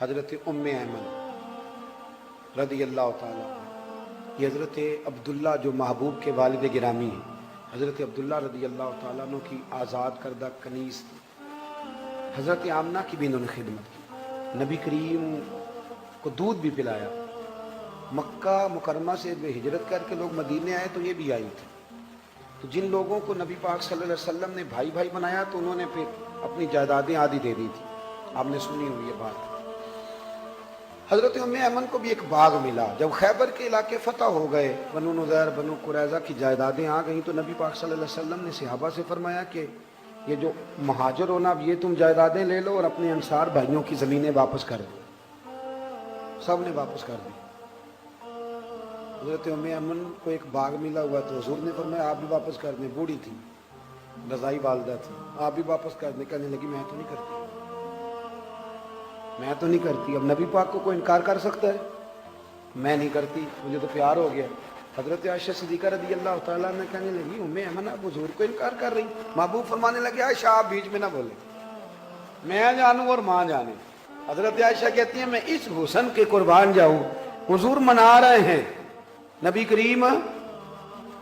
حضرت ام ایمن رضی اللہ تعالیٰ، یہ حضرت عبداللہ جو محبوب کے والد گرامی ہیں، حضرت عبداللہ رضی اللہ تعالیٰ عنہ کی آزاد کردہ کنیز تھی۔ حضرت آمنہ کی بھی انہوں نے خدمت کی، نبی کریم کو دودھ بھی پلایا۔ مکہ مکرمہ سے ہجرت کر کے لوگ مدینے آئے تو یہ بھی آئی تھی، تو جن لوگوں کو نبی پاک صلی اللہ علیہ وسلم نے بھائی بھائی بنایا تو انہوں نے پھر اپنی جائیدادیں آدھی دے دی تھی، آپ نے سنی ہوئی یہ بات۔ حضرت ام ایمن کو بھی ایک باغ ملا، جب خیبر کے علاقے فتح ہو گئے، بنو نضیر بنو قریظہ کی جائیدادیں آ گئیں، تو نبی پاک صلی اللہ علیہ وسلم نے صحابہ سے فرمایا کہ یہ جو مہاجر ہونا، اب یہ تم جائیدادیں لے لو اور اپنے انصار بھائیوں کی زمینیں واپس کر دو۔ سب نے واپس کر دی۔ حضرت ام ایمن کو ایک باغ ملا ہوا تو حضور نے فرمایا آپ بھی واپس کر دیں، بوڑھی تھی، رضائی والدہ تھی، آپ بھی واپس کر دیں۔ کہنے لگی میں تو نہیں کرتی، میں تو نہیں کرتی۔ اب نبی پاک کو کوئی انکار کر سکتا ہے؟ میں نہیں کرتی، مجھے تو پیار ہو گیا۔ حضرت عائشہ صدیقہ رضی اللہ تعالیٰ نے کہنے لگی ام ایمن اب حضور کو انکار کر رہی۔ محبوب فرمانے لگے عائشہ آپ بیچ میں نہ بولے، میں جانوں اور ماں جانے۔ حضرت عائشہ کہتی ہیں میں اس حسن کے قربان جاؤں، حضور منا رہے ہیں نبی کریم،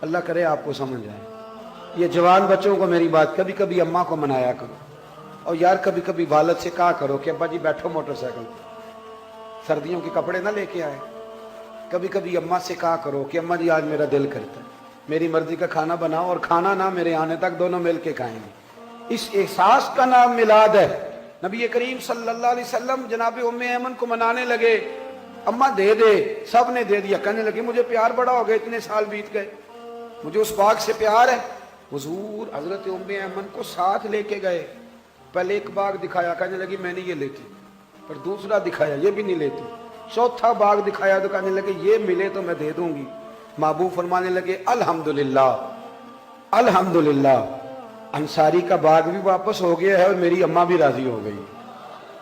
اللہ کرے آپ کو سمجھ آئے۔ یہ جوان بچوں کو میری بات، کبھی کبھی اماں کو منایا کرو، اور یار کبھی کبھی والد سے کہا کرو کہ ابا جی بیٹھو موٹر سائیکل، سردیوں کے کپڑے نہ لے کے آئے۔ کبھی کبھی اماں سے کہا کرو کہ اماں جی آج میرا دل کرتا ہے میری مرضی کا کھانا بناؤ، اور کھانا نہ میرے آنے تک دونوں مل کے کھائیں گے۔ اس احساس کا نام میلاد ہے۔ نبی کریم صلی اللہ علیہ وسلم جناب ام ایمن کو منانے لگے، اماں دے دے، سب نے دے دیا۔ کہنے لگے مجھے پیار بڑا ہو گیا، اتنے سال بیت گئے، مجھے اس باغ سے پیار ہے۔ حضور حضرت ام ایمن کو ساتھ لے کے گئے، پہلے ایک باغ دکھایا، کہنے لگی میں نہیں یہ لیتی، پھر دوسرا دکھایا، یہ بھی نہیں لیتی، چوتھا باغ دکھایا تو کہنے لگے یہ ملے تو میں دے دوں گی۔ محبوب فرمانے لگے الحمدللہ الحمدللہ، انصاری کا باغ بھی واپس ہو گیا ہے اور میری اماں بھی راضی ہو گئی۔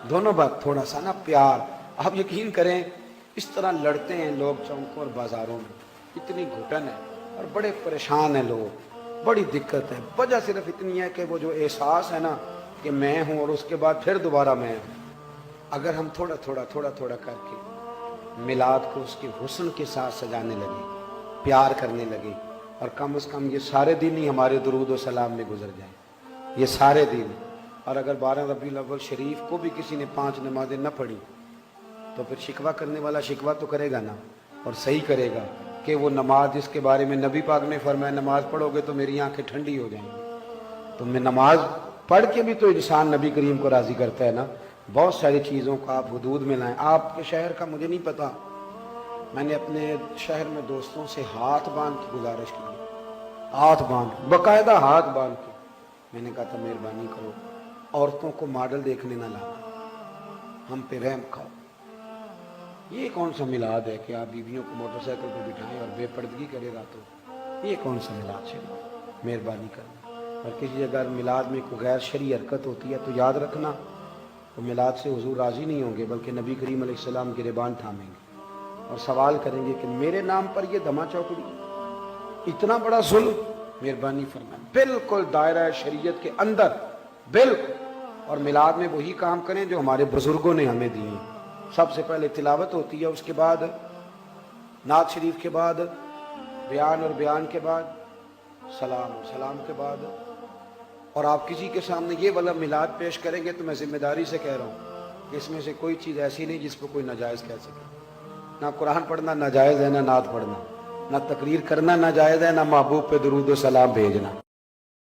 دونوں بات تھوڑا سا نا پیار۔ آپ یقین کریں اس طرح لڑتے ہیں لوگ چوکوں اور بازاروں میں، اتنی گھٹن ہے اور بڑے پریشان ہیں لوگ، بڑی دقت ہے۔ وجہ صرف اتنی ہے کہ وہ جو احساس ہے نا کہ میں ہوں اور اس کے بعد پھر دوبارہ میں ہوں، اگر ہم تھوڑا تھوڑا کر کے میلاد کو اس کے حسن کے ساتھ سجانے لگے، پیار کرنے لگے، اور کم از کم یہ سارے دن ہی ہمارے درود و سلام میں گزر جائیں، یہ سارے دن۔ اور اگر 12 ربیع الاول شریف کو بھی کسی نے 5 نمازیں نہ پڑھی تو پھر شکوہ کرنے والا شکوہ تو کرے گا نا، اور صحیح کرے گا کہ وہ نماز جس کے بارے میں نبی پاک نے فرمایا نماز پڑھو گے تو میری آنکھیں ٹھنڈی ہو جائیں گی، تو میں نماز پڑھ کے بھی تو انسان نبی کریم کو راضی کرتا ہے نا۔ بہت ساری چیزوں کو آپ حدود میں لائیں۔ آپ کے شہر کا مجھے نہیں پتا، میں نے اپنے شہر میں دوستوں سے ہاتھ باندھ کی گزارش کی، ہاتھ باندھ، باقاعدہ ہاتھ باندھ کے میں نے کہا تھا مہربانی کرو عورتوں کو ماڈل دیکھنے نہ لانا، ہم پہ رحم کھاؤ۔ یہ کون سا میلاد ہے کہ آپ بیویوں کو موٹر سائیکل پہ بٹھائیں اور بے پردگی کرے راتوں؟ یہ کون سا میلاد شریف؟ مہربانی کرنا۔ اور کسی اگر میلاد میں کوئی غیر شرعی حرکت ہوتی ہے تو یاد رکھنا وہ میلاد سے حضور راضی نہیں ہوں گے، بلکہ نبی کریم علیہ السلام گریبان تھامیں گے اور سوال کریں گے کہ میرے نام پر یہ دھما چوکڑی، اتنا بڑا ظلم، مہربانی فرمائیں۔ بالکل دائرہ شریعت کے اندر، بالکل۔ اور میلاد میں وہی کام کریں جو ہمارے بزرگوں نے ہمیں دیے۔ سب سے پہلے تلاوت ہوتی ہے، اس کے بعد نعت شریف کے بعد بیان، اور بیان کے بعد سلام، اور سلام کے بعد، اور آپ کسی کے سامنے یہ والا میلاد پیش کریں گے تو میں ذمہ داری سے کہہ رہا ہوں کہ اس میں سے کوئی چیز ایسی نہیں جس پہ کوئی ناجائز کہہ سکے۔ نہ قرآن پڑھنا ناجائز ہے، نہ نعت پڑھنا، نہ تقریر کرنا ناجائز ہے، نہ محبوب پہ درود و سلام بھیجنا۔